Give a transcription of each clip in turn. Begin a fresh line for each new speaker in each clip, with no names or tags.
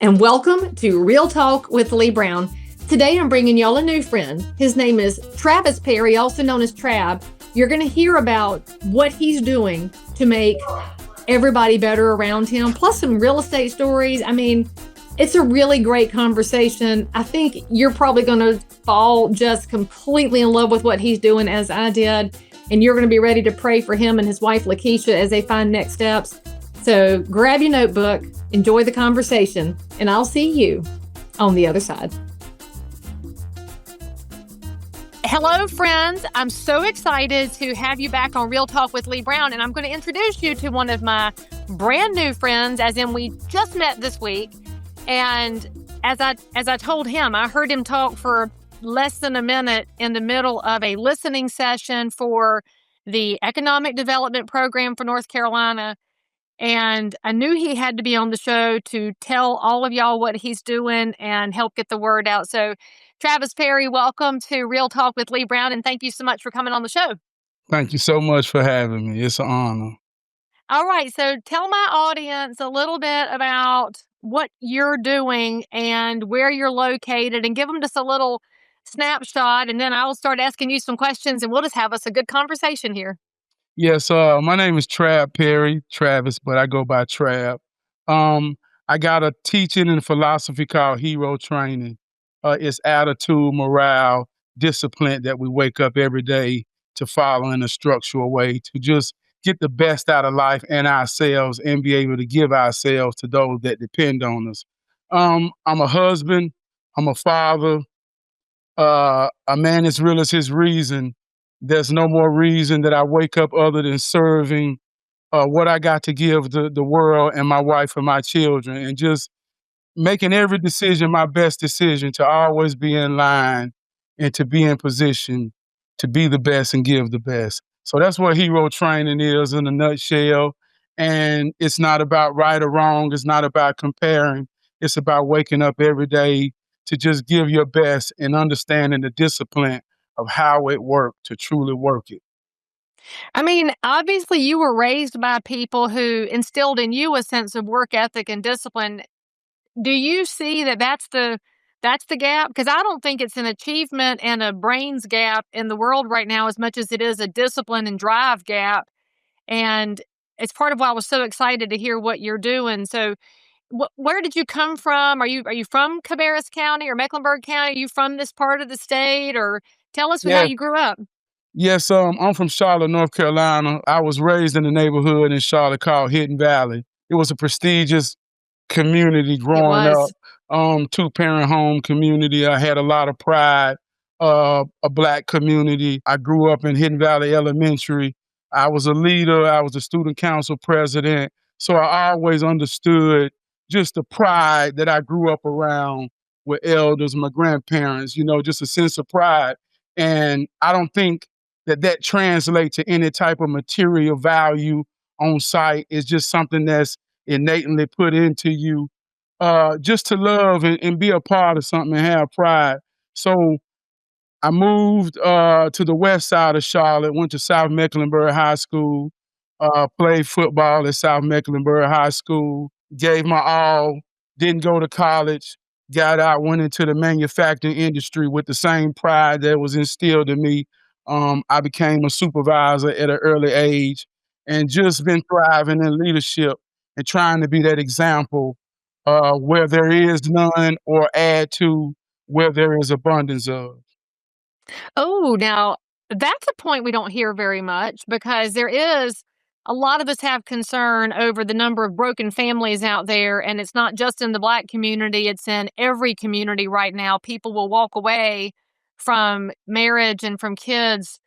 and welcome to Real Talk with Leigh Brown. Today I'm bringing y'all a new friend. His name is Travis Perry, also known as Trav. You're going to hear about what he's doing to make everybody better around him, plus some real estate stories. I mean, it's a really great conversation. I think you're probably going to fall just completely in love with what he's doing, as I did, and you're going to be ready to pray for him and his wife, Lakeisha, as they find next steps. So grab your notebook, enjoy the conversation, and I'll see you on the other side. Hello, friends. I'm so excited to have you back on Real Talk with Leigh Brown, and I'm going to introduce you to one of my brand new friends, as in we just met this week. And as I told him, I heard him talk for less than a minute in the middle of a listening session for the Economic Development Program for North Carolina. And I knew he had to be on the show to tell all of y'all what he's doing and help get the word out. So, Travis Perry, welcome to Real Talk with Leigh Brown, and thank you so much for coming on the show.
Thank you so much for having me. It's an honor.
All right, so tell my audience a little bit about what you're doing and where you're located, and give them just a little snapshot, and then I'll start asking you some questions, and we'll just have us a good conversation here.
Yes, my name is Trav Perry, Travis, but I go by Trav. I got a teaching and philosophy called Hero Training. It's attitude, morale, discipline that we wake up every day to follow in a structural way to just get the best out of life and ourselves and be able to give ourselves to those that depend on us. I'm a husband, I'm a father, a man as real as his reason. There's no more reason that I wake up other than serving what I got to give the world and my wife and my children, and just making every decision my best decision to always be in line and to be in position to be the best and give the best. So that's what hero training is in a nutshell. And it's not about right or wrong. It's not about comparing. It's about waking up every day to just give your best and understanding the discipline of how it worked to truly work it.
I mean, obviously, you were raised by people who instilled in you a sense of work ethic and discipline. Do you see that that's the gap? Because I don't think it's an achievement and a brains gap in the world right now as much as it is a discipline and drive gap. And it's part of why I was so excited to hear what you're doing. So, where did you come from? Are you from Cabarrus County or Mecklenburg County? Are you from this part of the state? Or tell us how
Yeah.
you grew up.
Yes, I'm from Charlotte, North Carolina. I was raised in a neighborhood in Charlotte called Hidden Valley. It was a prestigious community
It
growing up.
was.
Two-parent home community. I had a lot of pride. A black community. I grew up in Hidden Valley Elementary. I was a leader. I was a student council president. So I always understood just the pride that I grew up around with elders, my grandparents, just a sense of pride. And I don't think that translates to any type of material value on site. It's just something that's innately put into you, just to love and be a part of something and have pride. So I moved to the west side of Charlotte, went to South Mecklenburg High School, played football at South Mecklenburg High School, gave my all, didn't go to college, got out, went into the manufacturing industry with the same pride that was instilled in me. I became a supervisor at an early age and just been thriving in leadership and trying to be that example where there is none or add to where there is abundance of.
Oh, now that's a point we don't hear very much because there is a lot of us have concern over the number of broken families out there. And it's not just in the Black community, it's in every community right now. People will walk away from marriage and from kids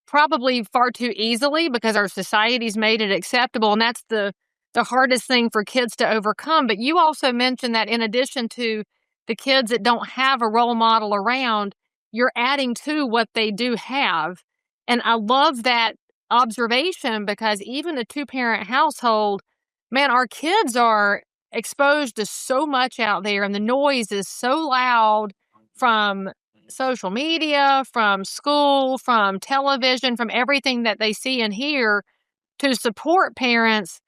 probably far too easily because our society's made it acceptable. And that's the hardest thing for kids to overcome. But you also mentioned that in addition to the kids that don't have a role model around, you're adding to what they do have. And I love that observation because even a two-parent household, man, our kids are exposed to so much out there and the noise is so loud from social media, from school, from television, from everything that they see and hear. To support parents,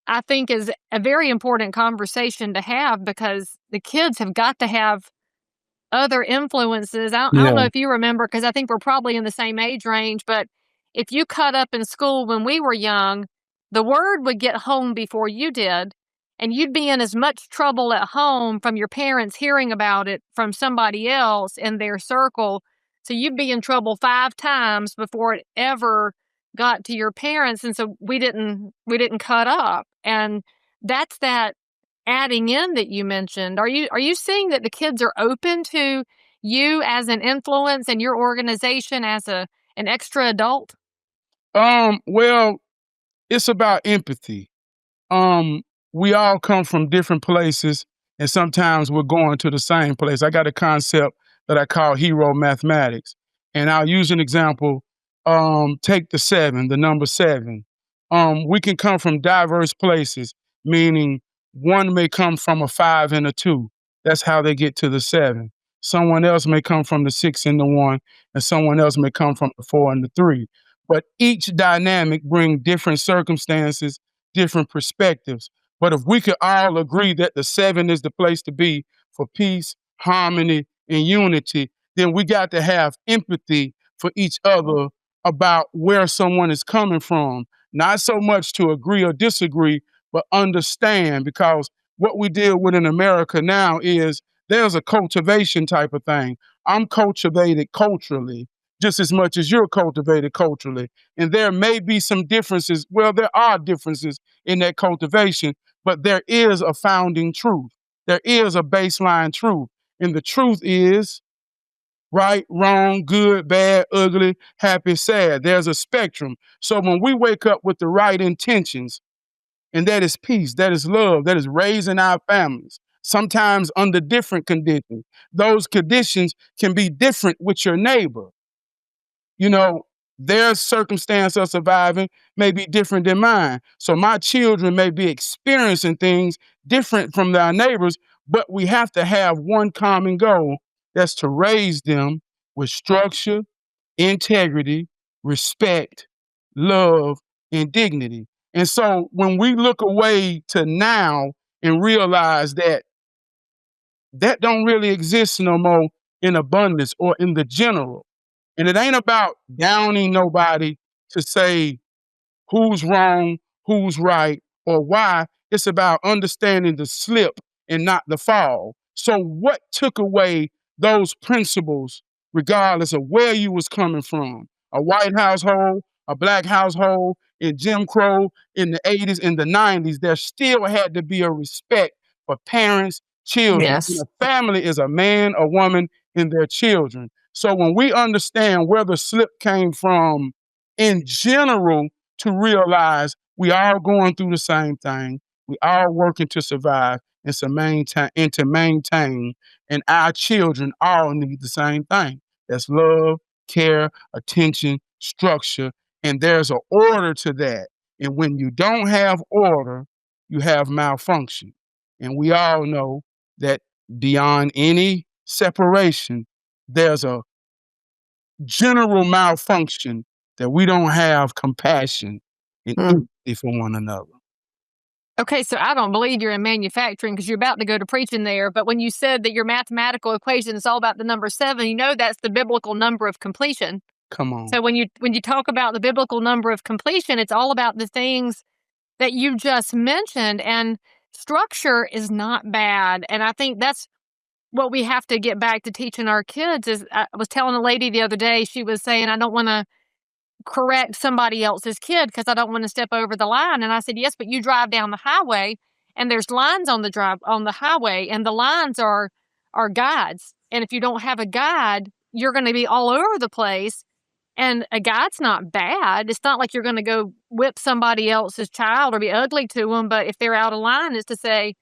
I think is a very important conversation to have because the kids have got to have other influences. I don't know
Yeah.
if you remember, because I think we're probably in the same age range, but if you cut up in school when we were young, the word would get home before you did, and you'd be in as much trouble at home from your parents hearing about it from somebody else in their circle. So you'd be in trouble 5 times before it ever got to your parents. And so we didn't cut up. And that's that adding in that you mentioned. Are you seeing that the kids are open to you as an influence and your organization as an extra adult?
Well, it's about empathy. um we all come from different places, and sometimes we're going to the same place. I got a concept that I call hero mathematics, and I'll use an example. Take the seven, the number seven. We can come from diverse places, meaning one may come from a five and a two. That's how they get to the seven. Someone else may come from the six and the one, and someone else may come from the four and the three. But each dynamic bring different circumstances, different perspectives. But if we could all agree that the seven is the place to be for peace, harmony, and unity, then we got to have empathy for each other about where someone is coming from. Not so much to agree or disagree, but understand, because what we deal with in America now is there's a cultivation type of thing. I'm cultivated culturally just as much as you're cultivated culturally. And there may be some differences. Well, there are differences in that cultivation, but there is a founding truth. There is a baseline truth. And the truth is right, wrong, good, bad, ugly, happy, sad. There's a spectrum. So when we wake up with the right intentions, and that is peace, that is love, that is raising our families, sometimes under different conditions. Those conditions can be different with your neighbor. You know, their circumstance of surviving may be different than mine. So my children may be experiencing things different from their neighbors, but we have to have one common goal, that's to raise them with structure, integrity, respect, love, and dignity. And so when we look away to now and realize that that don't really exist no more in abundance or in the general, and it ain't about downing nobody to say who's wrong, who's right, or why. It's about understanding the slip and not the fall. So what took away those principles, regardless of where you was coming from? A white household, a black household, in Jim Crow, in the 80s, in the 90s, there still had to be a respect for parents, children. And
Yes.
a family is a man, a woman, and their children. So when we understand where the slip came from in general, to realize we all going through the same thing. We all working to survive and to maintain, and our children all need the same thing. That's love, care, attention, structure, and there's an order to that. And when you don't have order, you have malfunction. And we all know that beyond any separation, there's a general malfunction, that we don't have compassion and
Mm.
empathy for one another.
Okay, so I don't believe you're in manufacturing because you're about to go to preaching there. But when you said that your mathematical equation is all about the number seven, you know that's the biblical number of completion.
Come on.
So when you talk about the biblical number of completion, it's all about the things that you just mentioned. And structure is not bad. And I think that's what we have to get back to teaching our kids. Is I was telling a lady the other day, she was saying, I don't want to correct somebody else's kid because I don't want to step over the line. And I said, yes, but you drive down the highway and there's lines on the highway, and the lines are guides. And if you don't have a guide, you're going to be all over the place. And a guide's not bad. It's not like you're going to go whip somebody else's child or be ugly to them. But if they're out of line, is to say,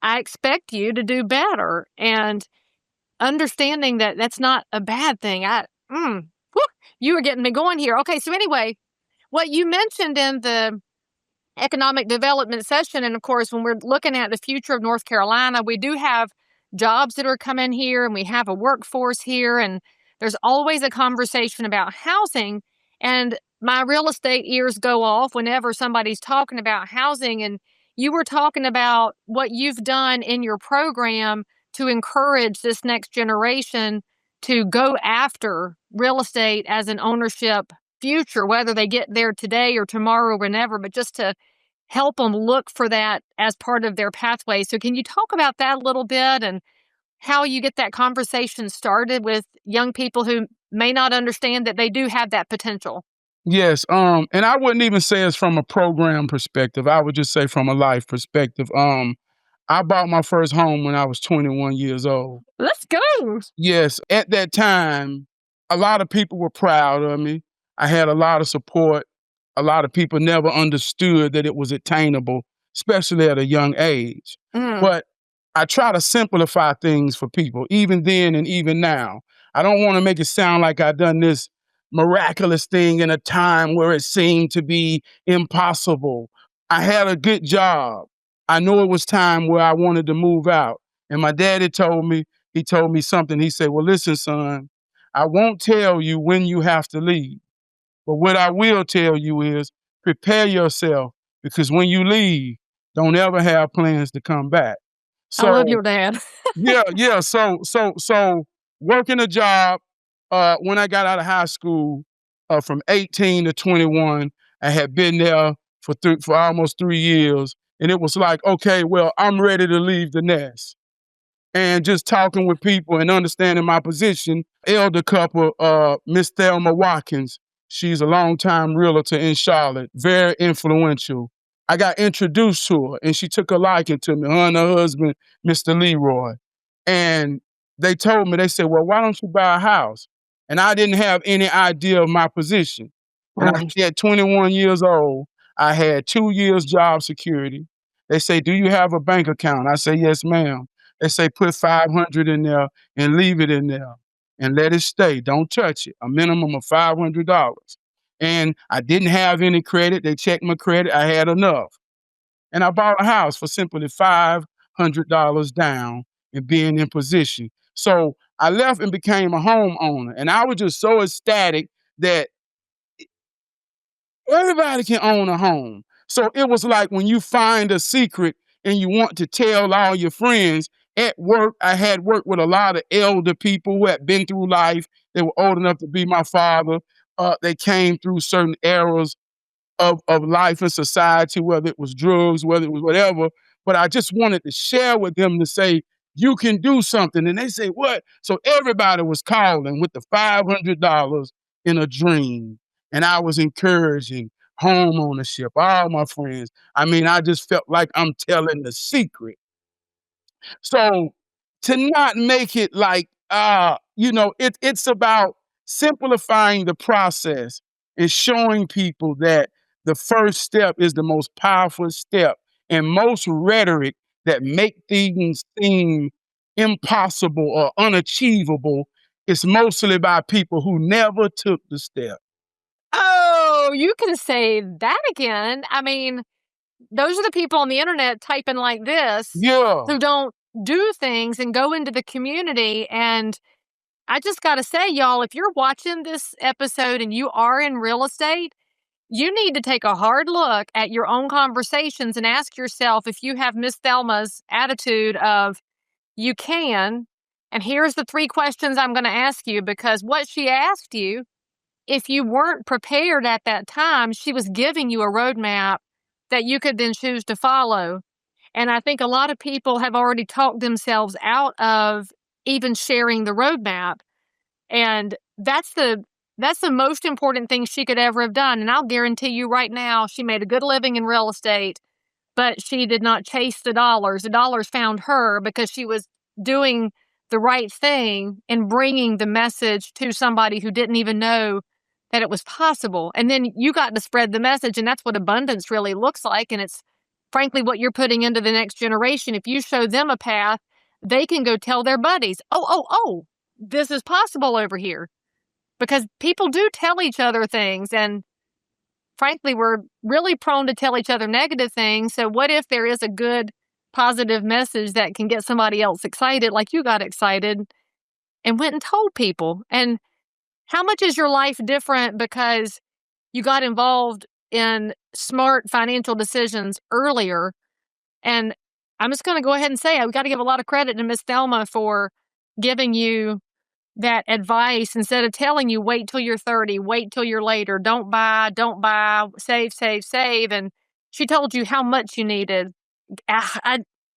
I expect you to do better. And understanding that that's not a bad thing. Whew, you were getting me going here. Okay, so anyway, what you mentioned in the economic development session, and of course, when we're looking at the future of North Carolina, we do have jobs that are coming here, and we have a workforce here, and there's always a conversation about housing. And my real estate ears go off whenever somebody's talking about housing. And you were talking about what you've done in your program to encourage this next generation to go after real estate as an ownership future, whether they get there today or tomorrow or whenever, but just to help them look for that as part of their pathway. So, can you talk about that a little bit and how you get that conversation started with young people who may not understand that they do have that potential?
Yes, and I wouldn't even say it's from a program perspective. I would just say from a life perspective. I bought my first home when I was 21 years old.
Let's go.
Yes, at that time, a lot of people were proud of me. I had a lot of support. A lot of people never understood that it was attainable, especially at a young age.
Mm.
But I try to simplify things for people, even then and even now. I don't want to make it sound like I've done this miraculous thing in a time where it seemed to be impossible. I had a good job. I knew it was time where I wanted to move out. And my daddy he told me something. He said, well, listen, son, I won't tell you when you have to leave. But what I will tell you is prepare yourself because when you leave, don't ever have plans to come back.
I love
So
your dad.
yeah. So working a job when I got out of high school from 18 to 21, I had been there for almost 3 years. And it was like, okay, well, I'm ready to leave the nest. And just talking with people and understanding my position, elder couple, Miss Thelma Watkins, she's a longtime realtor in Charlotte, very influential. I got introduced to her and she took a liking to me, her and her husband, Mr. Leroy. And they told me, they said, well, why don't you buy a house? And I didn't have any idea of my position. And I
Right.
at 21 years old, I had 2 years job security. They say, do you have a bank account? I say, yes, ma'am. They say put 500 in there and leave it in there and let it stay. Don't touch it. A minimum of $500. And I didn't have any credit. They checked my credit. I had enough. And I bought a house for simply $500 down and being in position. So I left and became a homeowner. And I was just so ecstatic that everybody can own a home. So it was like when you find a secret and you want to tell all your friends. At work, I had worked with a lot of elder people who had been through life. They were old enough to be my father. They came through certain eras of life and society, whether it was drugs, whether it was whatever. But I just wanted to share with them to say, you can do something. And they say, what? So everybody was calling with the $500 in a dream. And I was encouraging home ownership, all my friends. I mean, I just felt like I'm telling the secret. So to not make it like, it's about simplifying the process and showing people that the first step is the most powerful step. And most rhetoric that make things seem impossible or unachievable is mostly by people who never took the step.
Oh, you can say that again. I mean, those are the people on the internet typing like this
Yeah.
who don't do things and go into the community. And I just got to say, y'all, if you're watching this episode and you are in real estate, you need to take a hard look at your own conversations and ask yourself if you have Miss Thelma's attitude of you can. And here's the 3 questions I'm going to ask you, because what she asked you, if you weren't prepared at that time, she was giving you a roadmap that you could then choose to follow. And I think a lot of people have already talked themselves out of even sharing the roadmap. And that's the most important thing she could ever have done. And I'll guarantee you right now, she made a good living in real estate, but she did not chase the dollars. The dollars found her because she was doing the right thing and bringing the message to somebody who didn't even know that it was possible. And then you got to spread the message, and that's what abundance really looks like. And it's frankly what you're putting into the next generation. If you show them a path, they can go tell their buddies, oh, this is possible over here. Because people do tell each other things, and frankly, we're really prone to tell each other negative things. So what if there is a good, positive message that can get somebody else excited, like you got excited and went and told people? And how much is your life different because you got involved in smart financial decisions earlier. And I'm just going to go ahead and say, I've got to give a lot of credit to Miss Thelma for giving you that advice instead of telling you, wait till you're 30, wait till you're later, don't buy, save, save, save. And she told you how much you needed. Ah,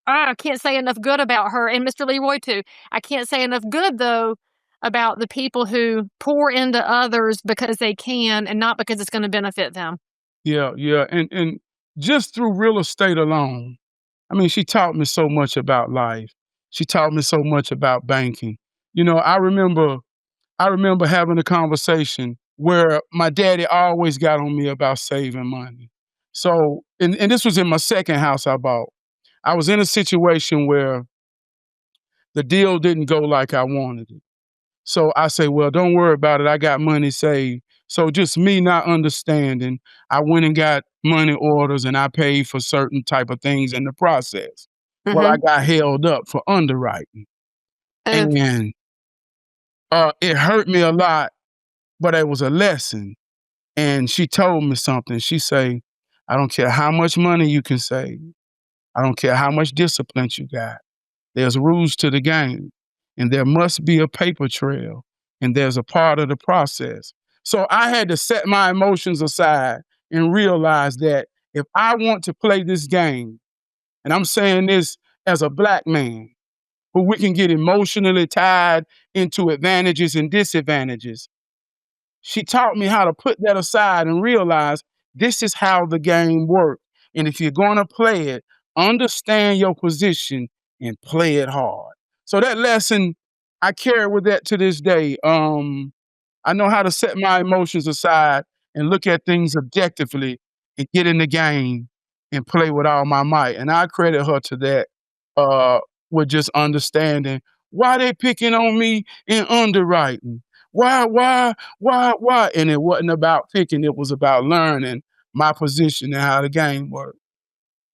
I can't say enough good about her and Mr. Leroy too. I can't say enough good though about the people who pour into others because they can and not because it's going to benefit them.
Yeah, yeah. And just through real estate alone, I mean, she taught me so much about life. She taught me so much about banking. You know, I remember having a conversation where my daddy always got on me about saving money. So, and this was in my second house I bought. I was in a situation where the deal didn't go like I wanted it. So I say, well, don't worry about it. I got money saved. So just me not understanding, I went and got money orders and I paid for certain type of things in the process. Well, I
Mm-hmm.
got held up for underwriting.
Oh,
And it hurt me a lot, but it was a lesson. And she told me something. She say, I don't care how much money you can save. I don't care how much discipline you got. There's rules to the game, and there must be a paper trail, and there's a part of the process. So I had to set my emotions aside and realize that if I want to play this game, and I'm saying this as a black man, who we can get emotionally tied into advantages and disadvantages, she taught me how to put that aside and realize this is how the game works. And if you're going to play it, understand your position and play it hard. So that lesson, I carry with that to this day. I know how to set my emotions aside and look at things objectively and get in the game and play with all my might. And I credit her to that, uh, with just understanding why they picking on me in underwriting. Why? And it wasn't about picking, it was about learning my position and how the game worked.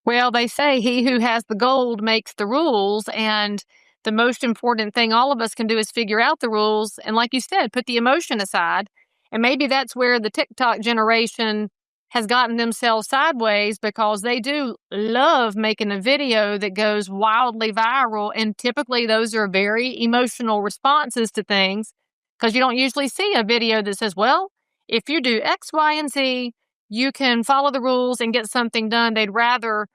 well, they say he who has the gold makes the rules. And the most important thing all of us can do is figure out the rules. And like you said, put the emotion aside. And maybe that's where the TikTok generation has gotten themselves sideways because they do love making a video that goes wildly viral. And typically, those are very emotional responses to things because you don't usually see a video that says, well, if you do X, Y, and Z, you can follow the rules and get something done. They'd rather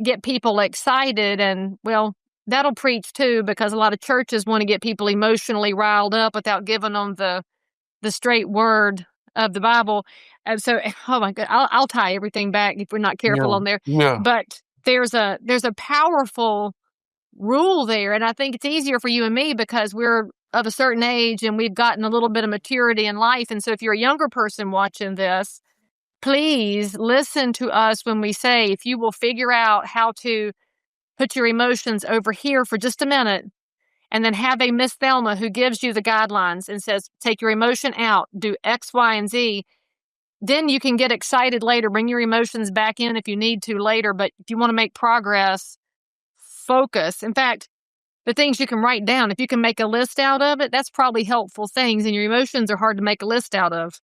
get people excited and, well, that'll preach too because a lot of churches want to get people emotionally riled up without giving them the straight word of the Bible. And so, oh my god, I'll tie everything back if we're not careful
Yeah,
on there.
yeah.
But there's a powerful rule there, and I think it's easier for you and me because we're of a certain age and we've gotten a little bit of maturity in life. And so, if you're a younger person watching this, please listen to us when we say, if you will figure out how to put your emotions over here for just a minute and then have a Miss Thelma who gives you the guidelines and says, take your emotion out, do X, Y, and Z. Then you can get excited later, bring your emotions back in if you need to later. But if you want to make progress, focus. In fact, the things you can write down, if you can make a list out of it, that's probably helpful things. And your emotions are hard to make a list out of.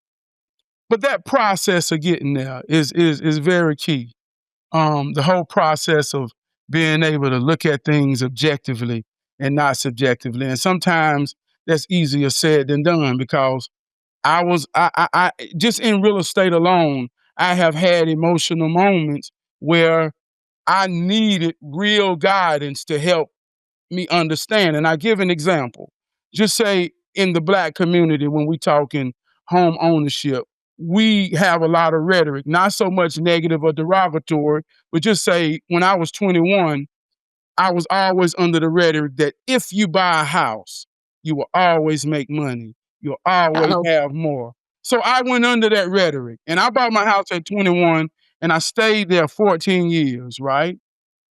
But that process of getting there is very key. The whole process of being able to look at things objectively and not subjectively. And sometimes that's easier said than done because I just in real estate alone, I have had emotional moments where I needed real guidance to help me understand. And I give an example. Just say in the black community, when we talking home ownership, we have a lot of rhetoric, not so much negative or derogatory, but just say when I was 21, I was always under the rhetoric that if you buy a house, you will always make money. You'll always
Oh,
have more. So I went under that rhetoric and I bought my house at 21 and I stayed there 14 years, right?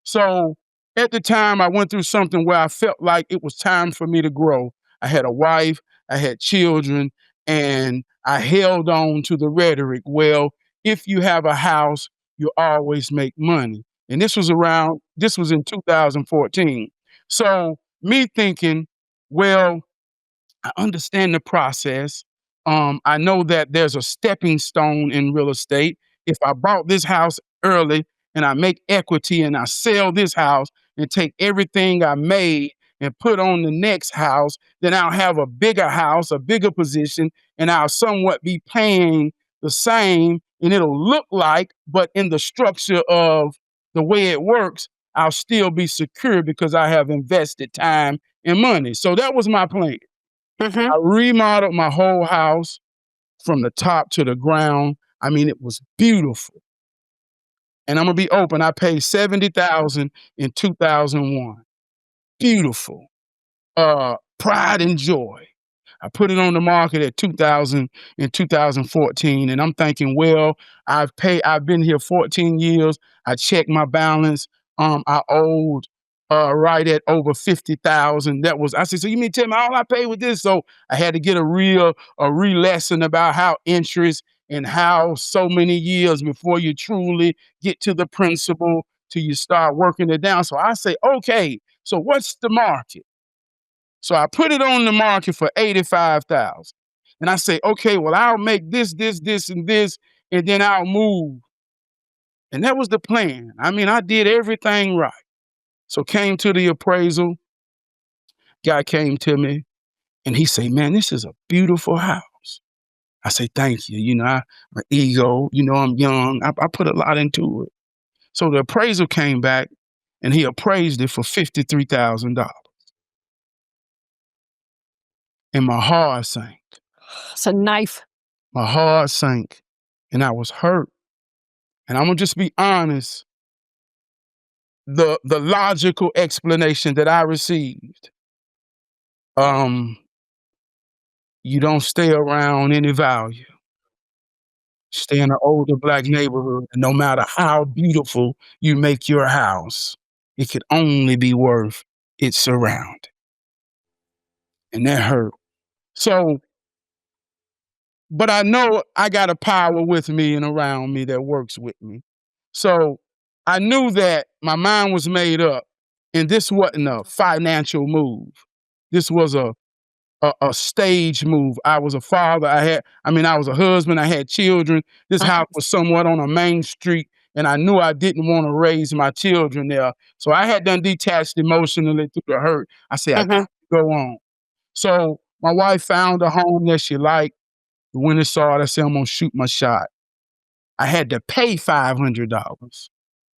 So at the time, I went through something where I felt like it was time for me to grow. I had a wife, I had children, and I held on to the rhetoric. Well, if you have a house, you always make money. And this was in 2014. So me thinking, well, I understand the process. I know that there's a stepping stone in real estate. If I bought this house early and I make equity and I sell this house and take everything I made and put on the next house, then I'll have a bigger house, a bigger position, and I'll somewhat be paying the same. And it'll look like, but in the structure of the way it works, I'll still be secure because I have invested time and money. So that was my plan.
Mhm.
I remodeled my whole house from the top to the ground. I mean, it was beautiful. And I'm gonna be open. I paid $70,000 in 2001. Beautiful. Pride and joy. I put it on the market at 2000 in 2014, and I'm thinking, well, I've been here 14 years. I checked my balance. I owed right at over 50,000. I said, so you mean tell me all I paid with this? So I had to get a real lesson about how interest and how so many years before you truly get to the principal till you start working it down. So I say, okay, so what's the market? So I put it on the market for 85,000. And I say, okay, well, I'll make this, and this, and then I'll move. And that was the plan. I mean, I did everything right. So came to the appraisal, guy came to me and he said, man, this is a beautiful house. I say, thank you. My ego, I'm young. I put a lot into it. So the appraisal came back and he appraised it for $53,000. And my heart sank.
It's a knife.
My heart sank and I was hurt. And I'm gonna just be honest, the logical explanation that I received, um, you don't stay around any value. Stay in an older Black neighborhood, and no matter how beautiful you make your house, it could only be worth its surround. And that hurt. So, but I know I got a power with me and around me that works with me. So I knew that my mind was made up, and this wasn't a financial move. This was a stage move. I was a father. I was a husband. I had children. This house was somewhat on a main street, and I knew I didn't want to raise my children there. So I had done detached emotionally through the hurt. I said, I got to go on. So my wife found a home that she liked. When it saw it, I said, I'm going to shoot my shot. I had to pay $500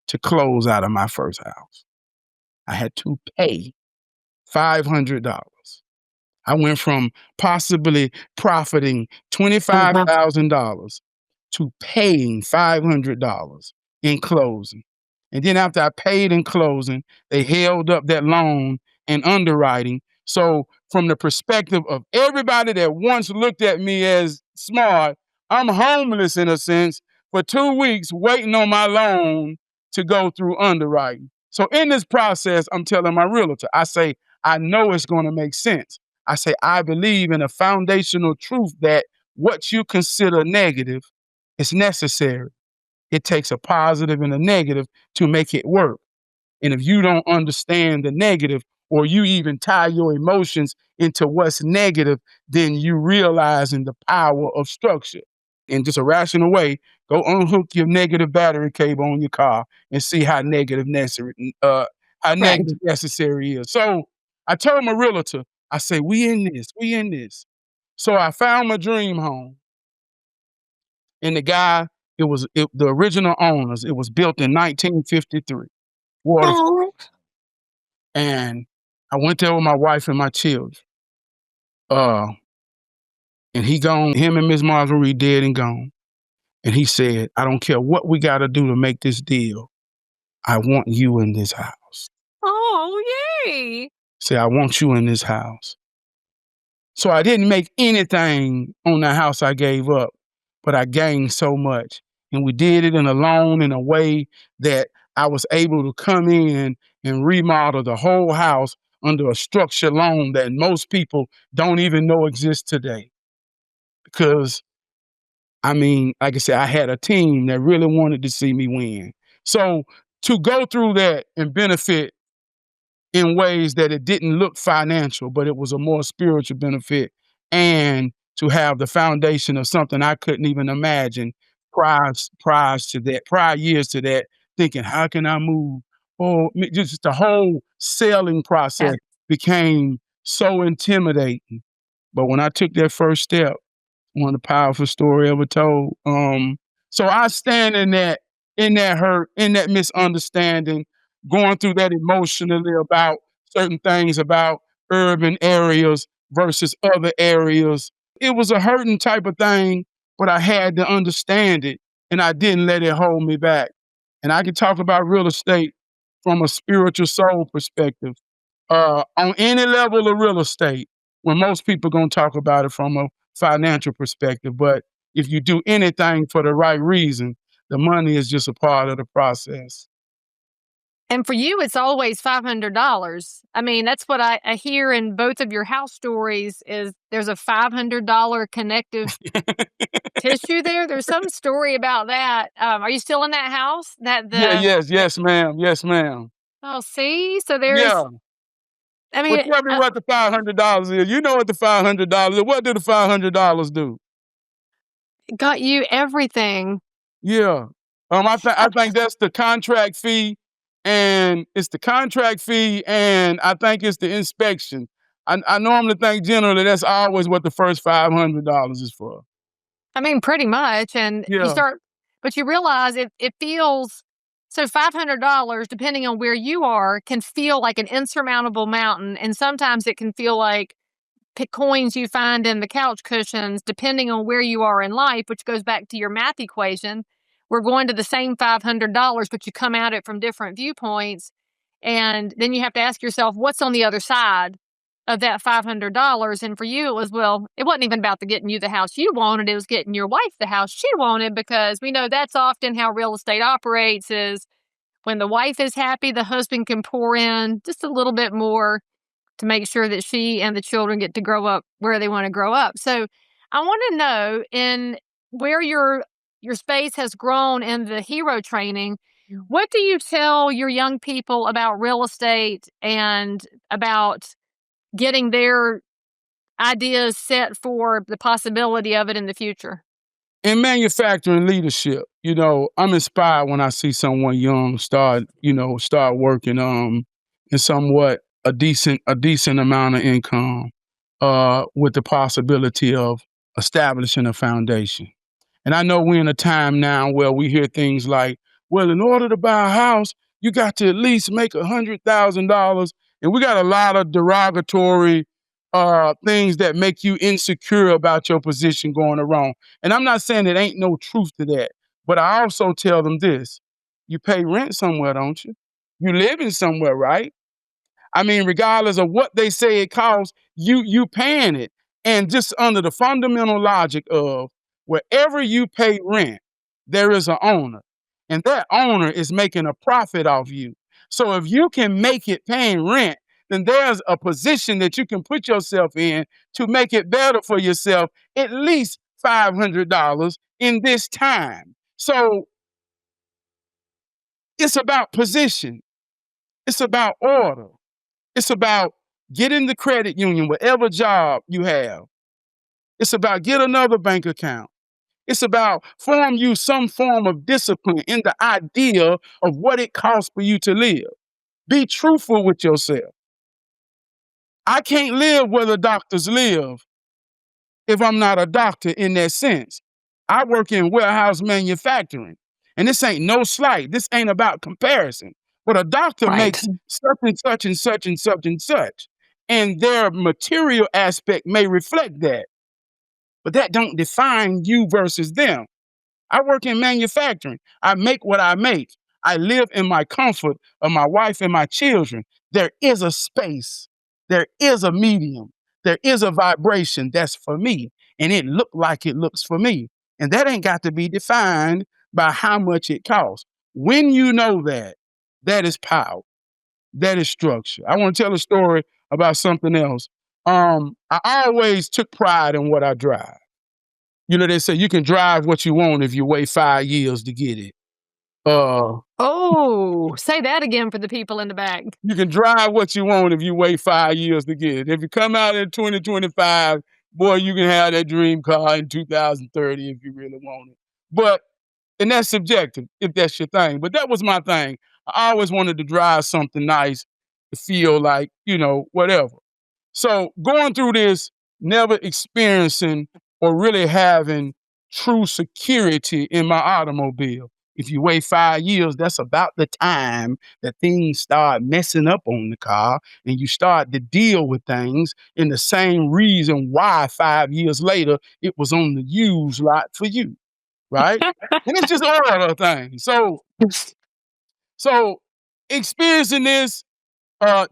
to close out of my first house. I had to pay $500. I went from possibly profiting $25,000 to paying $500 in closing. And then after I paid in closing, they held up that loan and underwriting. So from the perspective of everybody that once looked at me as smart, I'm homeless in a sense for 2 weeks waiting on my loan to go through underwriting. So in this process, I'm telling my realtor, I say, I know it's going to make sense. I say, I believe in a foundational truth that what you consider negative is necessary. It takes a positive and a negative to make it work. And if you don't understand the negative, or you even tie your emotions into what's negative, then you realizing the power of structure. In just a rational way, go unhook your negative battery cable on your car and see how
Right.
negative necessary is. So I told my realtor, I say, we in this. So I found my dream home. And the guy, the original owners, it was built in 1953. Waterfront.
Oh.
And I went there with my wife and my children. Uh, and him and Miss Marguerite dead and gone. And he said, I don't care what we got to do to make this deal. I want you in this house.
Oh, yay.
Say, I want you in this house. So I didn't make anything on the house I gave up, but I gained so much. And we did it in a loan in a way that I was able to come in and remodel the whole house under a structured loan that most people don't even know exists today. Because, like I said, I had a team that really wanted to see me win. So to go through that and benefit in ways that it didn't look financial, but it was a more spiritual benefit, and to have the foundation of something I couldn't even imagine prior years to that, thinking, how can I move? Oh, just the whole selling
Yeah.
process became so intimidating. But when I took that first step, one of the powerful story ever told. So I stand in that hurt, in that misunderstanding, going through that emotionally about certain things about urban areas versus other areas. It was a hurting type of thing, but I had to understand it and I didn't let it hold me back. And I can talk about real estate from a spiritual soul perspective. On any level of real estate, when most people gonna talk about it from a financial perspective. But if you do anything for the right reason, the money is just a part of the process.
And for you, it's always $500. I mean, that's what I hear in both of your house stories is there's a $500 connective tissue there. There's some story about that. Are you still in that house?
Yeah, yes, ma'am. Yes, ma'am.
Oh, see? So there's,
Yeah.
I
Well,
mean,
tell me what the $500 is. You know what the $500 is. What do the $500 do?
it got you everything.
Yeah. I think that's the contract fee, and it's the contract fee, and I think it's the inspection. I normally think generally that's always what the first $500 is for.
I mean, pretty much. And you
Yeah.
start, but you realize it feels so $500, depending on where you are, can feel like an insurmountable mountain. And sometimes it can feel like coins you find in the couch cushions, depending on where you are in life, which goes back to your math equation. We're going to the same $500, but you come at it from different viewpoints. And then you have to ask yourself, what's on the other side of that $500? And for you, it was, well, it wasn't even about the getting you the house you wanted. It was getting your wife the house she wanted, because we know that's often how real estate operates is when the wife is happy, the husband can pour in just a little bit more to make sure that she and the children get to grow up where they want to grow up. So I want to know in where your space has grown in the hero training, what do you tell your young people about real estate and about getting their ideas set for the possibility of it in the future?
In manufacturing leadership, I'm inspired when I see someone young start working in somewhat a decent amount of income with the possibility of establishing a foundation. And I know we're in a time now where we hear things like, well, in order to buy a house, you got to at least make $100,000. And we got a lot of derogatory things that make you insecure about your position going around. And I'm not saying it ain't no truth to that, but I also tell them this: you pay rent somewhere, don't you? You living somewhere, right? I mean, regardless of what they say it costs, you paying it. And just under the fundamental logic of wherever you pay rent, there is an owner. And that owner is making a profit off you. So if you can make it paying rent, then there's a position that you can put yourself in to make it better for yourself, at least $500 in this time. So it's about position. It's about order. It's about get in the credit union, whatever job you have. It's about get another bank account. It's about form you some form of discipline in the idea of what it costs for you to live. Be truthful with yourself. I can't live where the doctors live if I'm not a doctor in that sense. I work in warehouse manufacturing, and this ain't no slight. This ain't about comparison. But a doctor
Right.
makes such and such and such and such and such, and their material aspect may reflect that, but that don't define you versus them. I work in manufacturing. I make what I make. I live in my comfort of my wife and my children. There is a space. There is a medium. There is a vibration that's for me. And it look like it looks for me. And that ain't got to be defined by how much it costs. When you know that, that is power. That is structure. I want to tell a story about something else. I always took pride in what I drive. They say you can drive what you want if you wait 5 years to get it.
Oh, say that again for the people in the back.
You can drive what you want if you wait 5 years to get it. If you come out in 2025, boy, you can have that dream car in 2030 if you really want it. But and that's subjective if that's your thing. But that was my thing. I always wanted to drive something nice to feel like, whatever. So going through this, never experiencing or really having true security in my automobile. If you wait 5 years, that's about the time that things start messing up on the car and you start to deal with things in the same reason why 5 years later it was on the used lot for you, right? And it's just all other things. So experiencing this,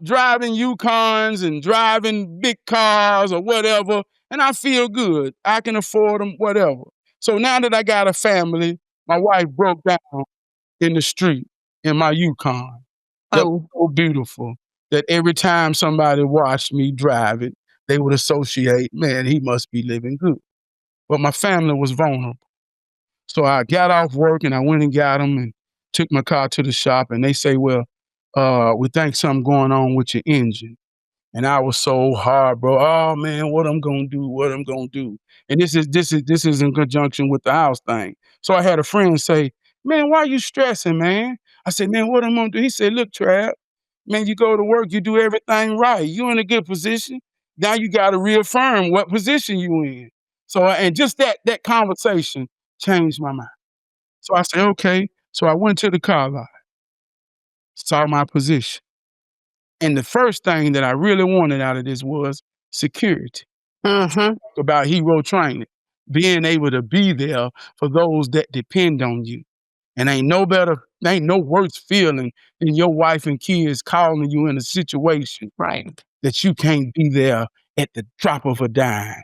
driving Yukons and driving big cars or whatever, and I feel good. I can afford them, whatever. So now that I got a family, my wife broke down in the street in my Yukon. That was
Oh,
so beautiful that every time somebody watched me drive it, they would associate, man, he must be living good. But my family was vulnerable. So I got off work and I went and got them and took my car to the shop and they say, well, we think something going on with your engine. And I was so hard, bro. Oh man, what I'm gonna do? What I'm gonna do? And this is in conjunction with the house thing. So I had a friend say, "Man, why you stressing, man?" I said, "Man, what I'm gonna do?" He said, "Look, Trav, man, you go to work, you do everything right. You in a good position. Now you got to reaffirm what position you in." So and just that conversation changed my mind. So I said, "Okay." So I went to the car lot, saw my position. And the first thing that I really wanted out of this was security.
mm-hmm.
About hero training, being able to be there for those that depend on you. And ain't no worse feeling than your wife and kids calling you in a situation
Right.
that you can't be there at the drop of a dime.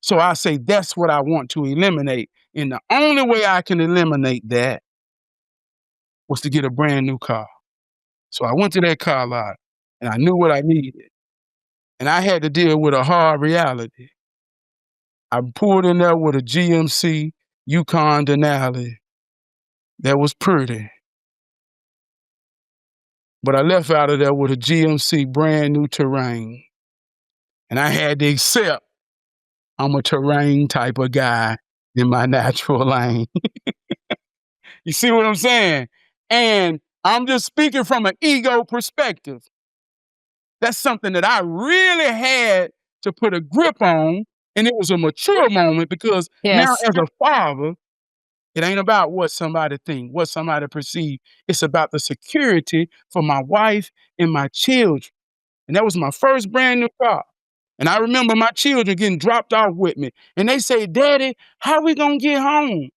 So I say that's what I want to eliminate. And the only way I can eliminate that was to get a brand new car. So I went to that car lot and I knew what I needed. And I had to deal with a hard reality. I pulled in there with a GMC Yukon Denali that was pretty, but I left out of there with a GMC brand new Terrain. And I had to accept I'm a Terrain type of guy in my natural lane. You see what I'm saying? And I'm just speaking from an ego perspective. That's something that I really had to put a grip on. And it was a mature moment because now
Yes.
as a father, it ain't about what somebody think, what somebody perceive. It's about the security for my wife and my children. And that was my first brand new car. And I remember my children getting dropped off with me. And they say, Daddy, how we gonna get home?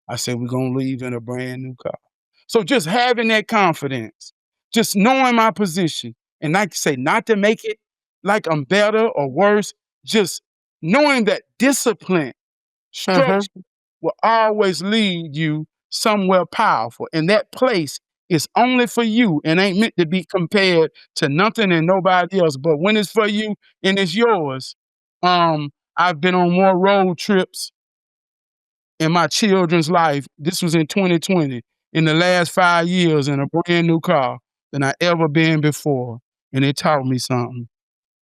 I said, we're gonna leave in a brand new car. So just having that confidence, just knowing my position, and like I say, not to make it like I'm better or worse, just knowing that discipline, structure,
Mm-hmm.
will always lead you somewhere powerful. And that place is only for you and ain't meant to be compared to nothing and nobody else. But when it's for you and it's yours, I've been on more road trips in my children's life. This was in 2020, in the last 5 years in a brand new car than I ever been before. And it taught me something.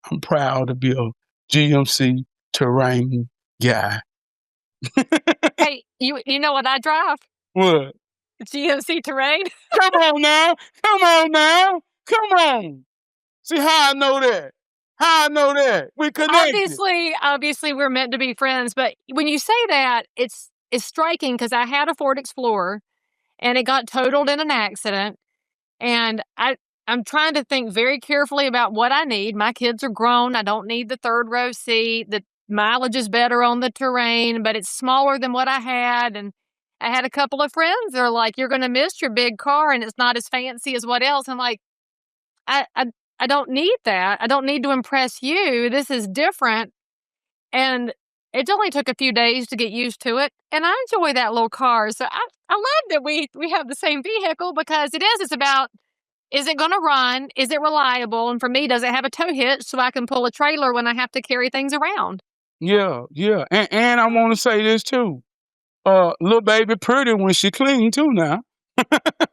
I'm proud to be a GMC Terrain guy.
Hey, you know what I drive?
What?
GMC Terrain.
Come on now. Come on now. Come on. See how I know that? How I know that? We connected.
Obviously, we're meant to be friends. But when you say that, it's striking because I had a Ford Explorer and it got totaled in an accident. And I'm trying to think very carefully about what I need. My kids are grown. I don't need the third row seat. The mileage is better on the Terrain, but it's smaller than what I had. And I had a couple of friends that are like, "You're going to miss your big car, and it's not as fancy as what else." I'm like, I, I I don't need that. I don't need to impress you. This is different. And it only took a few days to get used to it. And I enjoy that little car. So I love that we have the same vehicle because it's about, is it going to run? Is it reliable? And for me, does it have a tow hitch so I can pull a trailer when I have to carry things around?
Yeah, yeah. And I want to say this too. Little baby pretty when she clean too now.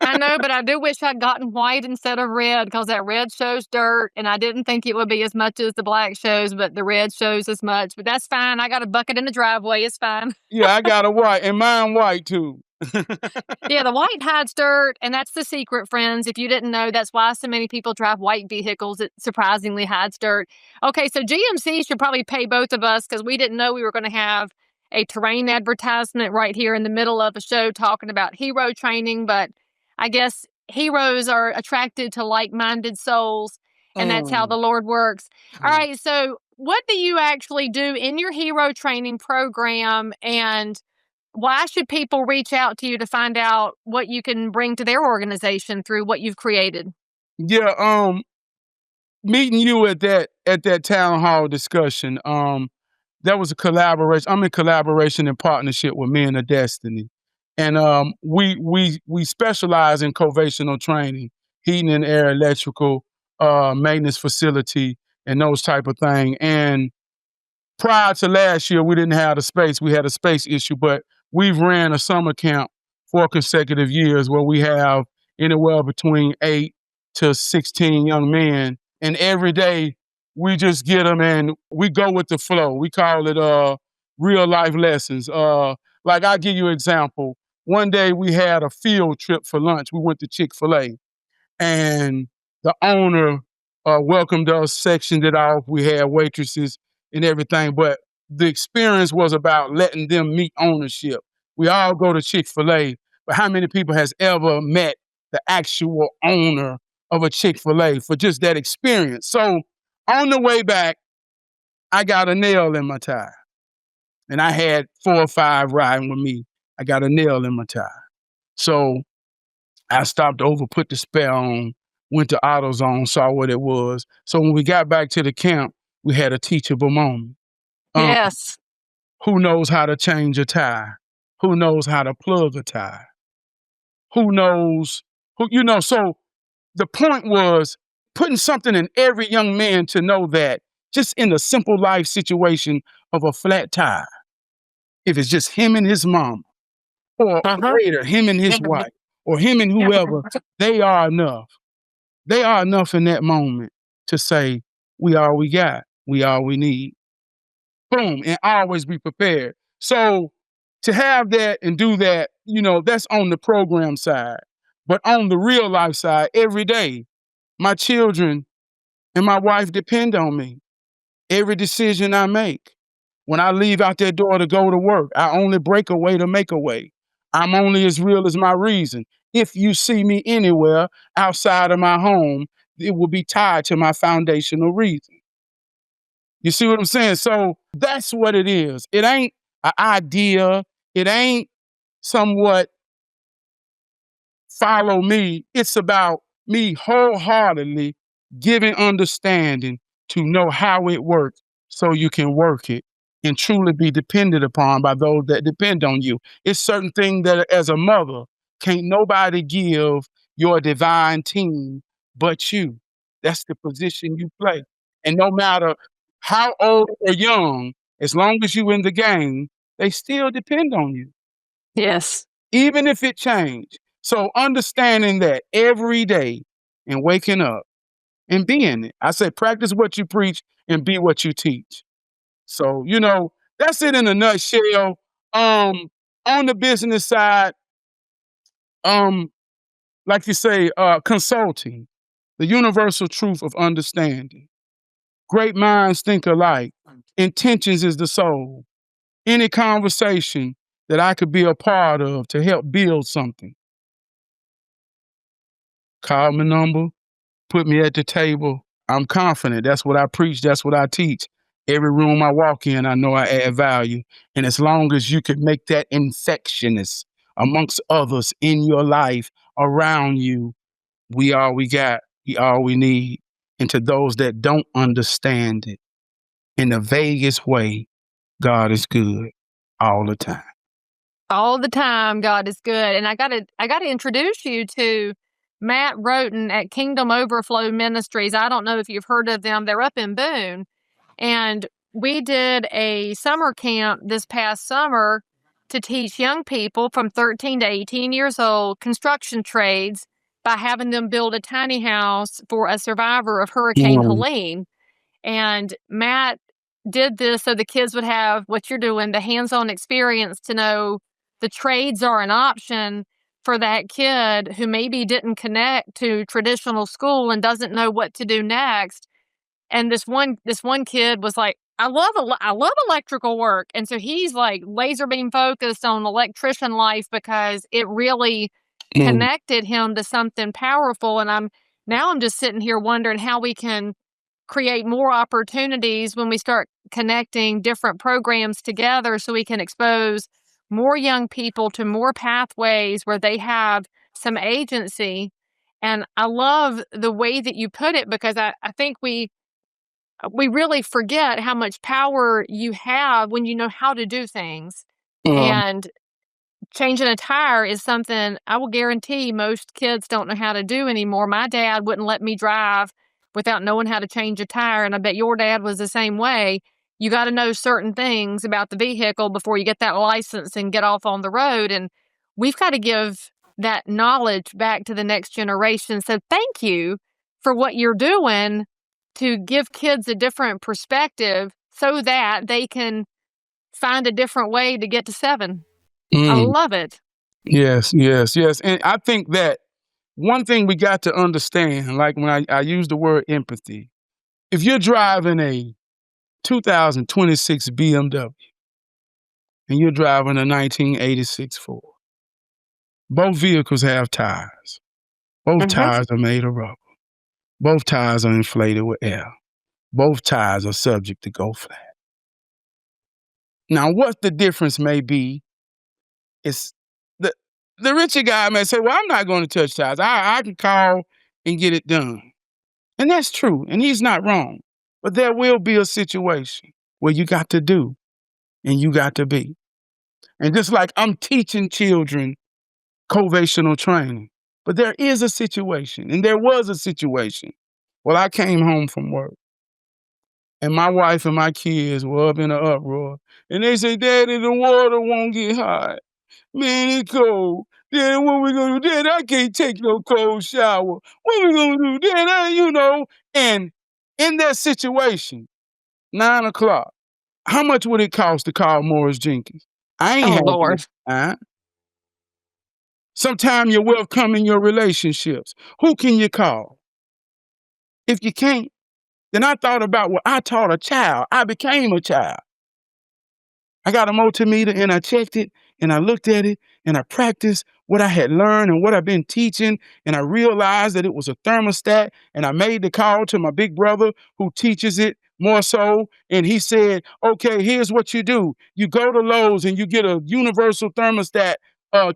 I know, but I do wish I'd gotten white instead of red because that red shows dirt, and I didn't think it would be as much as the black shows, but the red shows as much. But that's fine. I got a bucket in the driveway. It's fine.
Yeah, I got a white, and mine white too.
Yeah, the white hides dirt, and that's the secret, friends. If you didn't know, that's why so many people drive white vehicles. It surprisingly hides dirt. Okay, so GMC should probably pay both of us because we didn't know we were going to have a terrain advertisement right here in the middle of a show talking about hero training. But I guess heroes are attracted to like minded souls, and that's how the Lord works. All right, so what do you actually do in your hero training program? And why should people reach out to you to find out what you can bring to their organization through what you've created?
Yeah, meeting you at that town hall discussion, that was a collaboration. I'm in collaboration and partnership with Men of Destiny, and we specialize in covational training, heating and air, electrical, maintenance facility, and those type of thing. And prior to last year, we didn't have the space. We had a space issue, but we've ran a summer camp 4 consecutive years where we have anywhere between 8 to 16 young men, and every day we just get them and we go with the flow. We call it real life lessons. Like I'll give you an example. One day we had a field trip for lunch. We went to Chick-fil-A, and the owner welcomed us, sectioned it off. We had waitresses and everything, but the experience was about letting them meet ownership. We all go to Chick-fil-A, but how many people has ever met the actual owner of a Chick-fil-A for just that experience? So on the way back, I got a nail in my tire, and I had 4 or 5 riding with me. I got a nail in my tire. So I stopped over, put the spare on, went to AutoZone, saw what it was. So when we got back to the camp, we had a teachable moment. Um,
Yes.
who knows how to change a tire? Who knows how to plug a tire? Who knows So the point was putting something in every young man to know that just in the simple life situation of a flat tire, if it's just him and his mom, or
Uh-huh.
later, him and his wife, or him and whoever, they are enough. They are enough in that moment to say, we all we got, we all we need. Boom, and always be prepared. So to have that and do that, that's on the program side. But on the real life side, every day, my children and my wife depend on me. Every decision I make. When I leave out that door to go to work, I only break a way to make a way. I'm only as real as my reason. If you see me anywhere outside of my home, it will be tied to my foundational reason. You see what I'm saying? So that's what it is. It ain't an idea. It ain't somewhat follow me. It's about me wholeheartedly giving understanding to know how it works so you can work it and truly be depended upon by those that depend on you. It's certain things that as a mother, can't nobody give your divine team but you. That's the position you play. And no matter how old or young, as long as you in the game, they still depend on you
Yes.
even if it changed. So understanding that every day and waking up and being it. I say practice what you preach and be what you teach. So, that's it in a nutshell. On the business side, um, like you say, consulting, the universal truth of understanding. Great minds think alike. Intentions is the soul. Any conversation that I could be a part of to help build something. Call my number, put me at the table. I'm confident. That's what I preach. That's what I teach. Every room I walk in, I know I add value. And as long as you can make that infectious amongst others in your life, around you, we all we got, we all we need. And to those that don't understand it, in the vaguest way, God is good all the time.
All the time, God is good. And I gotta introduce you to Matt Roten at Kingdom Overflow Ministries. I don't know if you've heard of them. They're up in Boone. And we did a summer camp this past summer to teach young people from 13 to 18 years old construction trades by having them build a tiny house for a survivor of Hurricane
Mm,
Helene. And Matt did this so the kids would have what you're doing, the hands-on experience to know the trades are an option for that kid who maybe didn't connect to traditional school and doesn't know what to do next. And this one kid was like, I love electrical work. And so he's like laser beam focused on electrician life because it really
mm,
connected him to something powerful. And I'm just sitting here wondering how we can create more opportunities when we start connecting different programs together so we can expose more young people to more pathways where they have some agency. And I love the way that you put it because I think we really forget how much power you have when you know how to do things.
um,
And changing a tire is something I will guarantee most kids don't know how to do anymore. My dad wouldn't let me drive without knowing how to change a tire, and I bet your dad was the same way. You got to know certain things about the vehicle before you get that license and get off on the road, and we've got to give that knowledge back to the next generation. So thank you for what you're doing to give kids a different perspective so that they can find a different way to get to 7. I
mm.
love it.
Yes, yes, yes. And I think that one thing we got to understand, like when I use the word empathy, if you're driving a 2026 BMW and you're driving a 1986 Ford, both vehicles have tires. Both
Mhm.
tires are made of rubber. Both tires are inflated with air. Both tires are subject to go flat. Now, what the difference may be is the the richer guy may say, "Well, I'm not going to touch tires. I can call and get it done." And that's true, and he's not wrong. But there will be a situation where you got to do and you got to be. And just like I'm teaching children covational training, but there is a situation, and there was a situation. Well, I came home from work, and my wife and my kids were up in an uproar, and they say, "Daddy, the water won't get hot. Man, it's cold. Daddy, what we gonna do? Daddy, I can't take no cold shower. What we gonna do? Daddy, And in that situation, 9 o'clock, how much would it cost to call Morris Jenkins? I ain't
Oh,
having it.
Lord.
Sometimes your wealth come in your relationships. Who can you call? If you can't, then I thought about what I taught a child. I became a child. I got a multimeter and I checked it and I looked at it and I practiced what I had learned and what I've been teaching. And I realized that it was a thermostat. And I made the call to my big brother who teaches it more so. And he said, okay, here's what you do. You go to Lowe's and you get a universal thermostat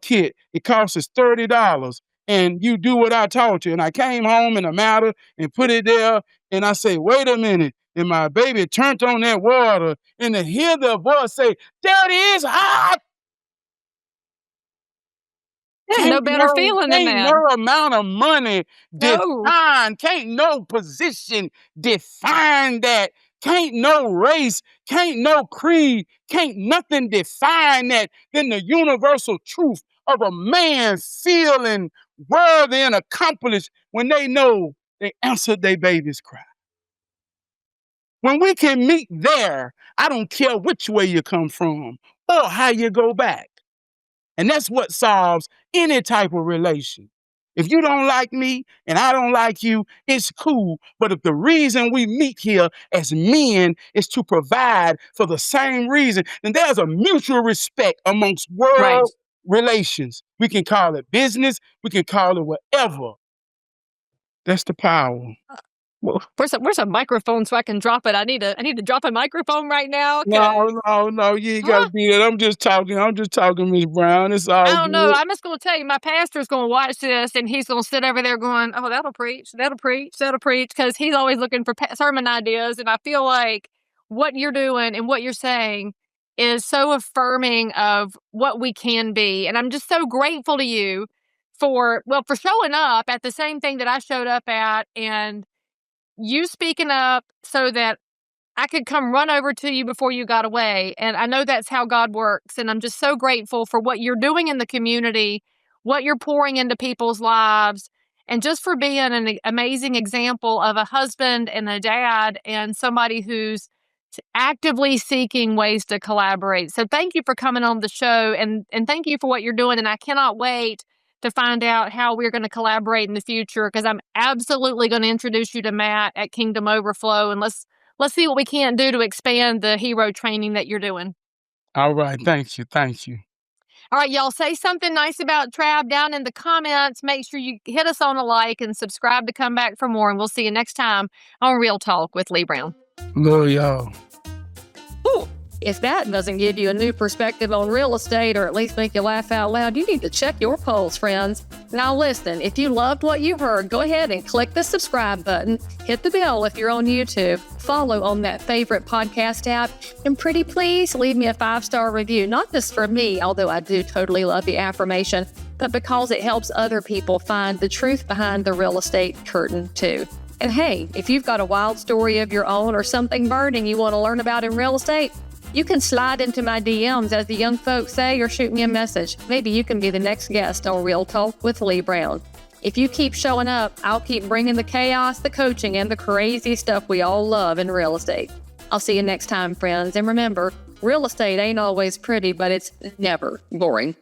kit. It costs us $30. And you do what I taught you. And I came home in a matter and put it there. And I say, wait a minute. And my baby turned on that water and to hear the voice say, Daddy, it's hot.
Yeah,
Can't
no better
no,
feeling than
can't
that.
no amount of money
No.
define, can't no position define that. Can't no race, can't no creed, can't nothing define that than the universal truth of a man feeling worthy and accomplished when they know they answered their baby's cry. When we can meet there, I don't care which way you come from or how you go back. And that's what solves any type of relation. If you don't like me and I don't like you, it's cool. But if the reason we meet here as men is to provide for the same reason, then there's a mutual respect amongst
Right.
world relations. We can call it business, we can call it whatever. That's the power.
Well, where's a microphone so I can drop it? I need to drop a microphone right now
No,
because
no, no, you ain't gotta do that. I'm just talking, Miss Brown. It's
I
all
don't know.
good.
I'm just gonna tell you, my pastor's gonna watch this and he's gonna sit over there going, "Oh, that'll preach, that'll preach, that'll preach," because he's always looking for sermon ideas. And I feel like what you're doing and what you're saying is so affirming of what we can be. And I'm just so grateful to you for showing up at the same thing that I showed up at, and you speaking up so that I could come run over to you before you got away. And I know that's how God works. And I'm just so grateful for what you're doing in the community, what you're pouring into people's lives, and just for being an amazing example of a husband and a dad and somebody who's actively seeking ways to collaborate. So thank you for coming on the show, and thank you for what you're doing. And I cannot wait to find out how we're going to collaborate in the future, because I'm absolutely going to introduce you to Matt at Kingdom Overflow, and let's see what we can do to expand the hero training that you're doing.
All right. Thank you. Thank you.
All right, y'all, say something nice about Trav down in the comments. Make sure you hit us on a like and subscribe to come back for more. And we'll see you next time on Real Talk with Leigh Brown.
Love y'all.
Ooh, if that doesn't give you a new perspective on real estate, or at least make you laugh out loud, you need to check your polls, friends. Now listen, if you loved what you heard, go ahead and click the subscribe button, hit the bell if you're on YouTube, follow on that favorite podcast app, and pretty please leave me a 5-star review, not just for me, although I do totally love the affirmation, but because it helps other people find the truth behind the real estate curtain too. And hey, if you've got a wild story of your own or something burning you want to learn about in real estate, you can slide into my DMs, as the young folks say, or shoot me a message. Maybe you can be the next guest on Real Talk with Leigh Brown. If you keep showing up, I'll keep bringing the chaos, the coaching, and the crazy stuff we all love in real estate. I'll see you next time, friends. And remember, real estate ain't always pretty, but it's never boring.